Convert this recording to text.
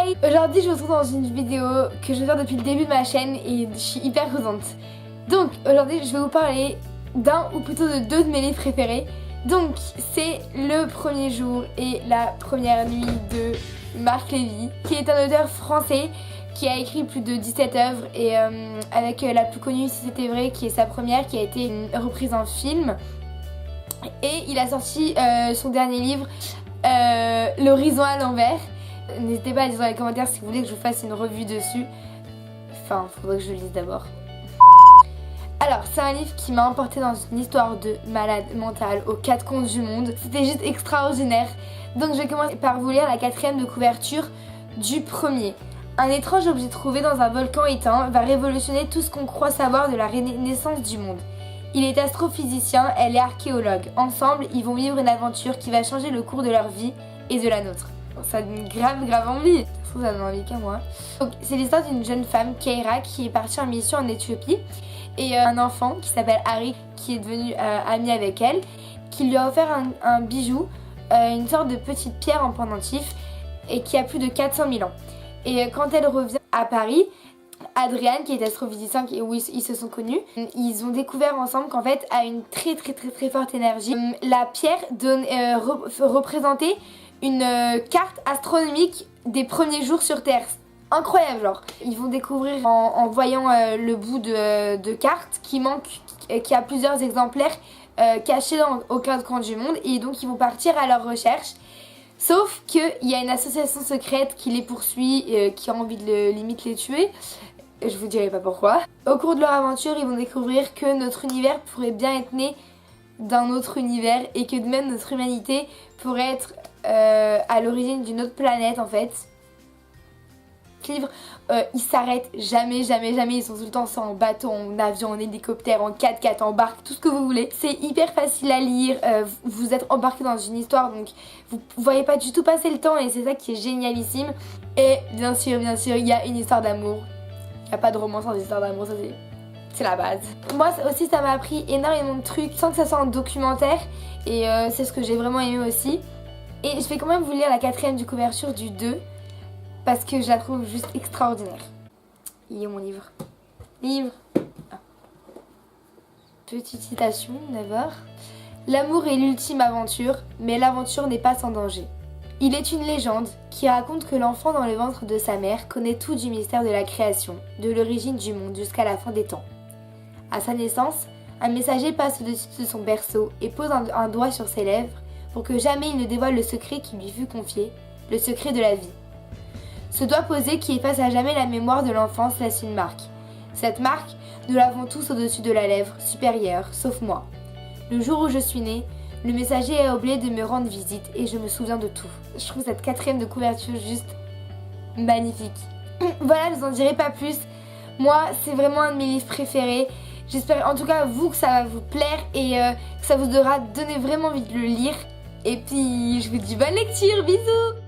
Hey! Aujourd'hui je vous retrouve dans une vidéo que je vais faire depuis le début de ma chaîne et je suis hyper contente. Donc aujourd'hui je vais vous parler d'un ou plutôt de deux de mes livres préférés. Donc c'est Le premier jour et La première nuit de Marc Lévy, qui est un auteur français qui a écrit plus de 17 œuvres et avec la plus connue, si c'était vrai, qui est sa première, qui a été reprise en film. Et il a sorti son dernier livre, L'horizon à l'envers. N'hésitez pas à dire dans les commentaires si vous voulez que je vous fasse une revue dessus. Enfin, faudrait que je le lise d'abord. Alors, c'est un livre qui m'a emporté dans une histoire de malade mentale aux quatre coins du monde. C'était juste extraordinaire. Donc, je vais commencer par vous lire la quatrième de couverture du premier. Un étrange objet trouvé dans un volcan éteint va révolutionner tout ce qu'on croit savoir de la naissance du monde. Il est astrophysicien, elle est archéologue. Ensemble, ils vont vivre une aventure qui va changer le cours de leur vie et de la nôtre. Ça donne grave envie. Ça donne envie qu'à moi. Donc, c'est l'histoire d'une jeune femme, Keira, qui est partie en mission en Éthiopie. Et un enfant qui s'appelle Harry, qui est devenu ami avec elle, qui lui a offert un bijou, une sorte de petite pierre en pendentif, et qui a plus de 400 000 ans. Et quand elle revient à Paris, Adrian, qui est astrophysicien, où ils se sont connus, ils ont découvert ensemble qu'en fait, a une très forte énergie. La pierre représentait une carte astronomique des premiers jours sur Terre. Incroyable, genre. Ils vont découvrir en voyant le bout de carte qui a plusieurs exemplaires cachés aux quatre coins du monde, et donc ils vont partir à leur recherche. Sauf qu'il y a une association secrète qui les poursuit, qui a envie de limite les tuer. Je vous dirai pas pourquoi. Au cours de leur aventure, ils vont découvrir que notre univers pourrait bien être né d'un autre univers, et que même notre humanité pourrait être à l'origine d'une autre planète en fait. Ce livre, ils s'arrêtent jamais. Ils sont tout le temps soit en bateau, en avion, en hélicoptère, en 4x4, en barque, tout ce que vous voulez. C'est hyper facile à lire, vous êtes embarqué dans une histoire, donc vous voyez pas du tout passer le temps, et c'est ça qui est génialissime. Et bien sûr, il y a une histoire d'amour. Il n'y a pas de romance sans histoire d'amour, ça c'est la base. Moi aussi, ça m'a appris énormément de trucs sans que ça soit un documentaire, et c'est ce que j'ai vraiment aimé aussi. Et je vais quand même vous lire la quatrième de couverture du 2, parce que je la trouve juste extraordinaire. Il est mon livre. Ah. Petite citation d'abord. L'amour est l'ultime aventure, mais l'aventure n'est pas sans danger. Il est une légende qui raconte que l'enfant dans le ventre de sa mère connaît tout du mystère de la création, de l'origine du monde jusqu'à la fin des temps. À sa naissance, un messager passe au-dessus de son berceau et pose un doigt sur ses lèvres pour que jamais il ne dévoile le secret qui lui fut confié, le secret de la vie. Ce doigt posé qui efface à jamais la mémoire de l'enfance laisse une marque. Cette marque, nous l'avons tous au-dessus de la lèvre supérieure, sauf moi. Le jour où je suis née, le messager a oublié de me rendre visite et je me souviens de tout. Je trouve cette quatrième de couverture juste magnifique. Voilà, je vous en dirai pas plus. Moi, c'est vraiment un de mes livres préférés. J'espère en tout cas vous que ça va vous plaire et que ça vous aura donné vraiment envie de le lire. Et puis, je vous dis bonne lecture, bisous!